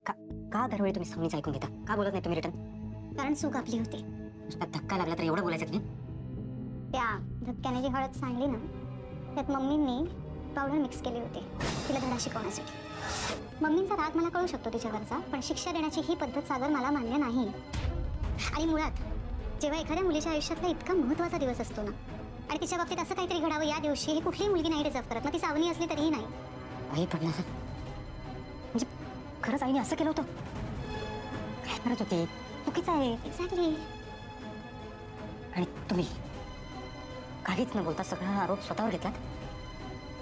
का का दरवेळी तुम्ही सावनीच ऐकून घेता? का बोलत नाही तुम्ही रिटर्न? कारण चूक आपली होती. नुसता धक्का लागला तर एवढं बोलायचं नाही? त्या धक्क्याने जी हळद सांडली ना, त्यात मम्मींनी पावडर मिक्स केली होती तिला धडा शिकवण्यासाठी. मम्मींचा राग मला कळू शकतो तिच्यावरचा, पण शिक्षा देण्याची ही पद्धत सागर मला मान्य नाही. आणि मुळात जेव्हा एखाद्या मुलीच्या आयुष्यातला इतका महत्त्वाचा दिवस असतो ना, आणि तिच्या बाबतीत असं काहीतरी घडावं या दिवशी, ही कुठलीही मुलगी नाही डिझर्व करत, मग ती सावनी असली तरीही नाही. आई पण म्हणजे खरंच आईने असं केलं होतं? काय करत होती? चुकीचं आहे. एक्झॅक्टली. आणि तुम्ही काहीच न बोलता सगळा आरोप स्वतःवर घेतलात.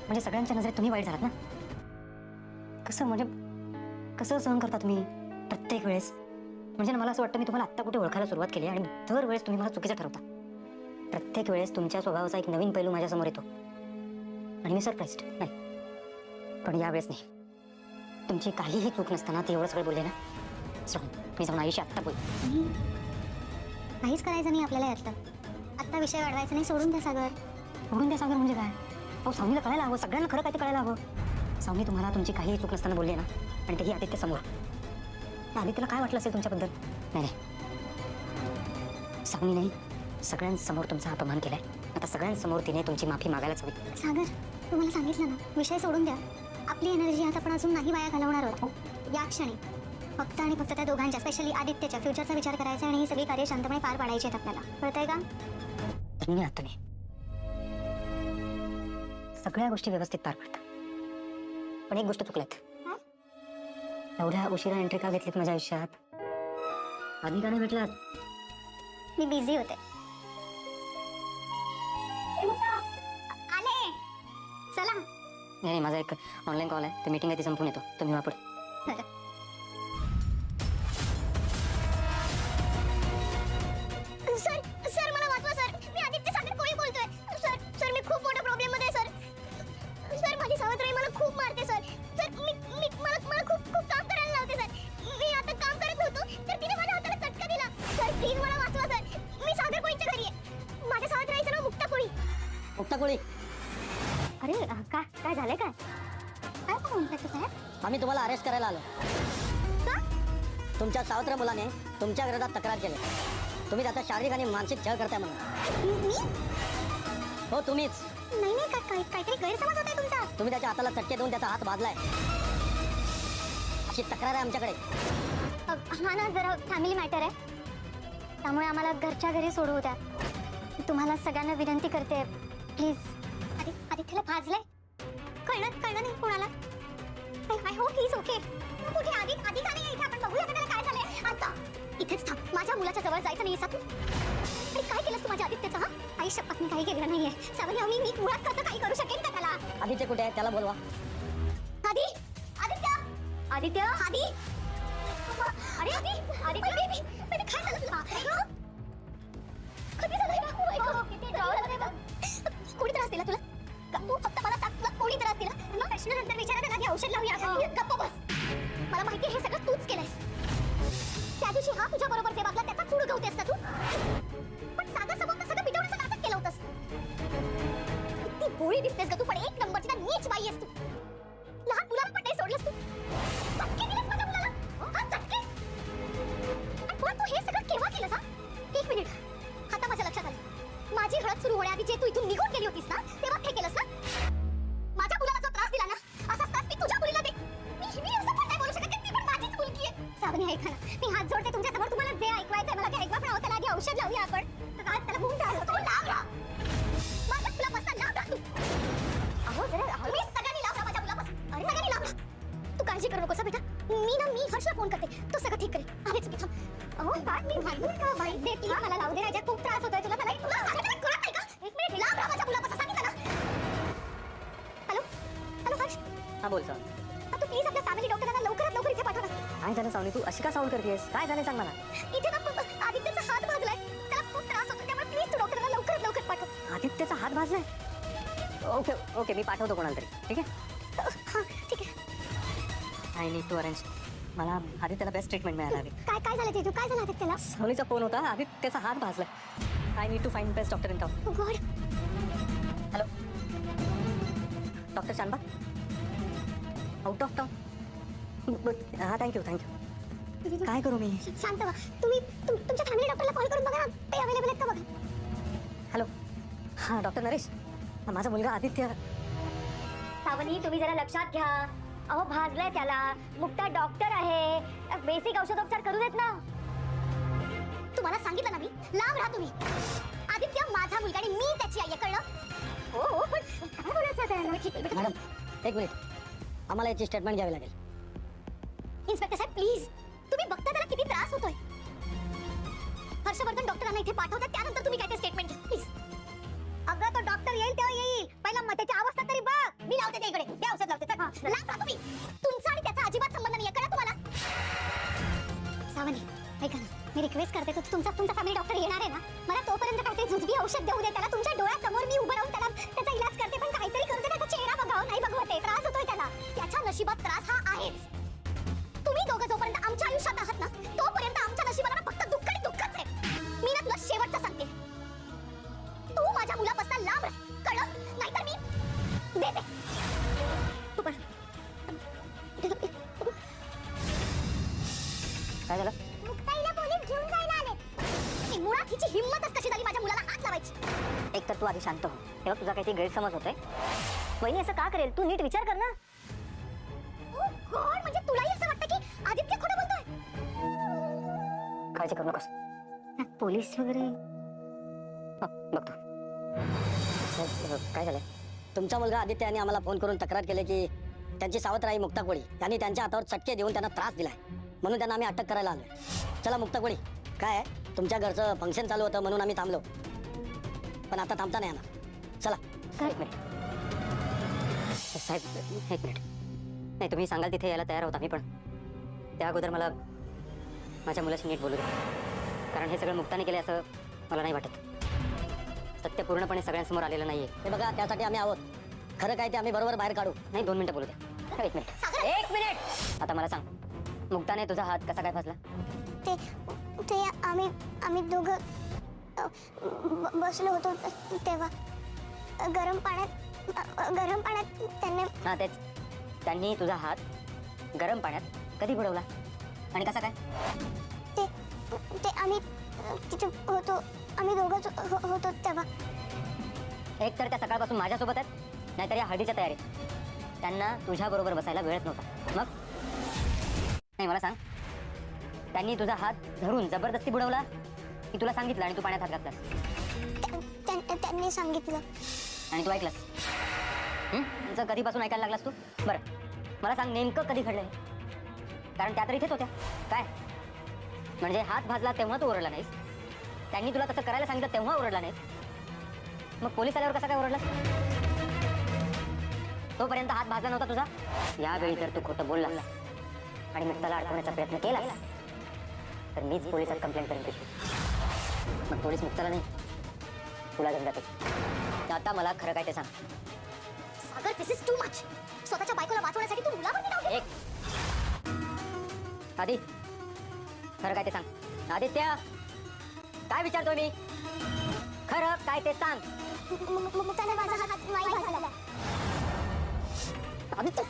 म्हणजे सगळ्यांच्या नजरेत तुम्ही वाईट झालात ना? कसं म्हणजे कसं सहन करता तुम्ही प्रत्येक वेळेस? म्हणजे ना मला असं वाटतं मी तुम्हाला आत्ता कुठे ओळखायला सुरुवात केली आणि दरवेळेस तुम्ही मला चुकीचं ठरवता. प्रत्येक वेळेस तुमच्या स्वभावाचा एक नवीन पैलू माझ्यासमोर येतो आणि मी सरप्राईज्ड नाही. पण यावेळेस नाही. तुमची काहीही चूक नसताना ते एवढं सगळं बोलले ना, मी जाऊन आईशी आत्ता बोल. काहीच करायचं नाही आपल्याला यातलं. आत्ता विषय वाढवायचा नाही, सोडून द्या सागर. सोडून द्या सागर म्हणजे काय? अहो सावनीला कळायला हवं, सगळ्यांना खरं काय ते कळायला हवं. सावनी तुम्हाला तुमची काहीही चूक नसताना बोलली ना, आणि तेही आदित्य समोर. त्या आदित्यला काय वाटलं असेल तुमच्याबद्दल? नाही सावनी नाही, सगळ्यांसमोर तुमचा अपमान केलाय. आता सगळ्यांसमोर तिने तुमची माफी मागायलाच हवी. सागर, तुम्हाला सांगितलं ना, विषय सोडून द्या. आपली एनर्जी आता आपण अजून नाही वाया घालवणार आहोत. या क्षणी फक्त आणि फक्त त्या दोघांच्या, स्पेशली आदित्यच्या फ्युचरचा विचार करायचा आणि ही सगळी कार्य शांतपणे पार पाडायची आहेत आपल्याला. कळतंय का? धन्यवाद. तुम्ही सगळ्या गोष्टी व्यवस्थित पार पडतात, पण एक गोष्ट चुकल्यात. एवढ्या उशिरा एंट्री का घेतलीत माझ्या आयुष्यात? आधी का नाही भेटलात? मी बिझी होते. आले चला. नाही, माझा एक ऑनलाईन कॉल आहे, ते मीटिंग आहे, ती संपून येतो. तुम्ही वापड. सर सर मला वाचवा सर. मी आदित्य सागर कोळी बोलतोय. सर सर मी खूप मोठ्या प्रॉब्लेम मध्ये आहे सर. सर माझी सावत्र मला खूप मारते सर. सर मी मला खूप काम करायला लावते सर. मी आता काम करत होतो तर तिने माझ्या हाताला चटका दिला. सर प्लीज मला वाचवा सर. मी सागर कोळीच्या घरी आहे. माझ्या सावत्राईचं नाव मुक्ता कोळी. मुक्ता कोळी? अरे काय झालंय? काय म्हणतात साहेब? आम्ही तुम्हाला अरेस्ट करायला आलो. का? तुमच्या सावत्र मुलाने तुमच्या विरोधात तक्रार केली. तुम्ही त्याचा शारीरिक आणि मानसिक छळ करताय म्हणून. मी? हो तुम्हीच. नाही काहीतरी गैरसमज होताय तुमचा. तुम्ही त्याच्या हाताला चटके देऊन त्याचा हात भाजलाय, अशी तक्रार आहे आमच्याकडे. हा ना, जरा फॅमिली मॅटर आहे, त्यामुळे आम्हाला घरच्या घरी सोडवू द्या. तुम्हाला सगळ्यांना विनंती करते, प्लीज. आदित्यला भाजलंय? कळलं नाही कोणाला? I hope he is okay. कुठे आधी का नाही इथे? आपण बघूया त्याला काय झालंय. आता इथेच थांब. माझ्या मुलाच्या जवळ जायचं नाही तू. आणि काय केलंस तू माझ्या आदित्यचा? हा आई शपथ मी काही केलेलं नाहीये. सावनी मी मुळात कसं काही करू शकेन का त्याला? आदित्य कुठे आहे? त्याला बोलवा. आदित्य आदी. अरे आदित्य बेबी काय झालं तुला? कधी झालं? कोणी त्रास दिला तुला? तू फक्त मला सांग, तुला कोणी त्रास दिला? मग प्रश्नानंतर विचारायला आधी औषध लावूया. गप्प बस. मला माहिती हे सगळं तूच केलंयस. त्या दिवशी हा तुझ्या बरोबर जे वागला त्याचा चूड गवतेस ना तू. पण सागर समोर सगळं मिटवण्याचं नाटक केलं होतंस. किती बोळी दिसतेस ग तू, पण एक नंबरची ना नीच बाई आहेस तू. लहान मुलाला पण नाही सोडलंस तू. चटके दिलेस माझ्या मुलाला. हा चटके. आणि पण तू हे सगळं केव्हा केलंस? हा एक मिनिट, आता माझ्या लक्षात आलं. माझी हळद सुरू होण्याआधी जे तू इथून निघून गेली होतीस ना, तेव्हा हे केलंस ना. माझ्या मुलाला जो त्रास दिला ना, असाच त्रास मी तुझ्या मुलीला दे. मी असं पण नाही बोलू शकत, ती पण माझीच मुलगी आहे. सावनी ऐका ना, मी हात जोडते तुमच्या समोर. तुम्हाला जे ऐकवायचंय मला ते ऐकवा, पण त्याला आधी औषध लावूया आपण. त्याला भूक लागली. तू लाव ना माझ्या मुलापासून, लाव ना तू. अहो जरा तुम्ही सगळ्यांनी लाव ना माझ्या मुलापासून. अरे सगळ्यांनी लाव ना. तू काळजी करू नकोस बेटा. मी हर्षला फोन करते, तो सगळं ठीक करेल. आलेच मी. थांब. अहो काय मी भांडून का बाई? दे प्लीज मला लावू दे. राजा खूप त्रास होतोय तुला. मला तुला सांगितलं कळत नाही का? एक मिनिट, लाव ना माझ्या मुलापासून, सांगितलं ना. हॅलो हर्ष. हा बोल सावनी. तू प्लीज आपल्या फॅमिली डॉक्टरांना लवकरात लवकर इथे पाठव ना. काय झालं सावनी? तू अशी का साऊंड करतेस? काय झालं सांग मला. इथे ना आदित्यचा हात भाजलाय. त्याला खूप त्रास होतो, त्यामुळे प्लीज तू डॉक्टरांना लवकरात लवकर पाठव. आदित्यचा हात भाजलाय? ओके मी पाठवतो कोणाला तरी. ठीक आहे? हा ठीक आहे. I need to arrange. मला आदित्यला बेस्ट ट्रीटमेंट मिळायला हवी. काय झालं तेजू? काय झालं आदित्यला? सावनीचा फोन होता, आदित्यचा हात भाजलाय. I need to find best doctor in town. Oh god. Hello doctor शानबा? Out of town? हा थँक्यू काय करू मी? शांत व्हा. तुम्ही तुमच्या फॅमिली डॉक्टरला कॉल करून बघा ना, ते अवेलेबल आहेत का बघा. हॅलो, हा डॉक्टर नरेश, माझा मुलगा आदित्य. सावनी, तुम्ही जरा लक्षात घ्या. अहो भाजलाय त्याला. मुक्ता डॉक्टर आहे, बेसिक औषधोपचार करू देत ना. तुम्हाला सांगितलं ना मी, लांब राहा तुम्ही. आदित्य माझा मुलगा आणि मी त्याची आई आहे, कळलं? हो पण काय बोलायचं त्याला? मॅडम एक मिनिट, आम्हाला याची स्टेटमेंट घ्यावी लागेल. इन्स्पेक्टर साहेब प्लीज, तुम्ही बघता त्याला किती त्रास होतोय. हर्षवर्धन डॉक्टरांना इथे पाठवतात, त्यानंतर तुम्ही काय ते स्टेटमेंट घ्या प्लीज. अगं तो डॉक्टर येईल तेव्हा येईल, पहिला मग त्याची अवस्था तरी बघ. मी लावते त्या इकडे, ते औषध लावते. चल, लांब राहा तुम्ही. तुमचा आणि त्याचा अजिबात संबंध नाहीये, कळलं तुम्हाला? सावनी ऐका ना, मी रिक्वेस्ट करते की तुमचा फॅमिली डॉक्टर येणार आहे ना, मला तोपर्यंत काहीतरी जुजबी औषध देऊ दे त्याला. तुमच्या डोळ्यासमोर मी उभं राहून त्याचा इलाज करते, पण काहीतरी करू दे. त्याचा चेहरा बघावं, नाही बघवते. त्रास होतोय त्याला. त्याच्या नशिबात त्रास हा आहेच. तुम्ही दोघं जोपर्यंत आमच्या आयुष्यात आहात ना, तोपर्यंत आमच्या नशिबाला ना फक्त दुःख आणि दुःखच आहे. मी ना तुला शेवटचं सांगते, तू माझ्या मुलापासून लांब राह, कळलं? नाहीतर मी देते. तू पण काय झालं? मुक्ताईला पोलीस घेऊन जायला आले. मुळात हिची हिंमतच कशी झाली माझ्या मुलाला हात लावायची. एक तर तू आधी शांत हो. तेव्हा तुझा काहीतरी गैरसमज होतोय. वहिनी असं का करेल? तू नीट विचार कर ना. ओ गॉड, म्हणजे तुलाही असं वाटतं की आदित्य खोटं बोलतोय? काळजी करू नकोस. पोलीस वगैरे बघतो. काय झालंय? तुमचा मुलगा आदित्य यांनी आम्हाला फोन करून तक्रार केली की त्यांची सावत्र आई मुक्ता कोळी यांनी त्यांच्या हातावर चटके देऊन त्यांना त्रास दिलाय, म्हणून त्यांना आम्ही अटक करायला आलोय. चला मुक्ता कोळी, काय आहे, तुमच्या घरचं फंक्शन चालू होतं म्हणून आम्ही थांबलो, पण आता थांबता नाही येणार. चला. एक मिनिट साहेब, एक मिनिट. नाही, तुम्ही सांगाल तिथे यायला तयार होता मी, पण त्या अगोदर मला माझ्या मुलाशी नीट बोलू द्या. कारण हे सगळं मुक्ताने केलं असं मला नाही वाटत. सत्य पूर्णपणे सगळ्यांसमोर आलेलं नाहीये. हे बघा, त्यासाठी आम्ही आहोत. खरं काय ते आम्ही बरोबर बाहेर काढू. नाही, 2 मिनिटं बोलू द्या. एक मिनिट, एक मिनिट. आता मला सांग, मुक्ताने तुझा हात कसा काय फसला? ते आम्ही दोघं बसलो होतो तेव्हा गरम पाण्यात त्यांनी. हा तेच, त्यांनी तुझा हात गरम पाण्यात कधी बुडवला आणि कसा काय? ते आम्ही तिथे होतो, आम्ही दोघंच होतो तेव्हा. एक तर त्या सकाळपासून माझ्यासोबत आहेत, नाहीतर या हळदीच्या तयारीत. त्यांना तुझ्या बरोबर बसायला वेळच नव्हता. मग नाही, मला सांग, त्यांनी तुझा हात धरून जबरदस्ती बुडवला की तुला सांगितलं आणि तू पाण्यात हात घातलास? त्यांनी सांगितलं आणि तू ऐकलास? तुझं कधीपासून ऐकायला लागलास तू? बरं, मला सांग, नेमकं कधी घडलंय? कारण त्या तर इथेच होत्या. काय म्हणजे हात भाजला तेव्हा तू ओरडला नाहीस, त्यांनी तुला तसं करायला सांगितलं तेव्हा ओरडला नाहीस, मग पोलीस आल्यावर कसा काय ओरडलास? तोपर्यंत हात भाजला नव्हता तुझा. यावेळी जर तू खोटं बोललास आणि मुक्ताला अडकवण्याचा प्रयत्न केलास तर मीच पोलिसात कंप्लेंट करेन तुझी. मग पोलीस मुक्ताला नाही, तुला घेऊन जाते. आता मला खरं काय ते सांग. सागर, दिस इज टू मच. स्वतःच्या बायकोला वाचवण्यासाठी तू मुलावर नाव एक आधी खरं काय ते सांग. आदित्य, काय विचारतोय मी? खरं काय ते सांग. मुक्ताने माझा हात नाही भाजला. आदित्य,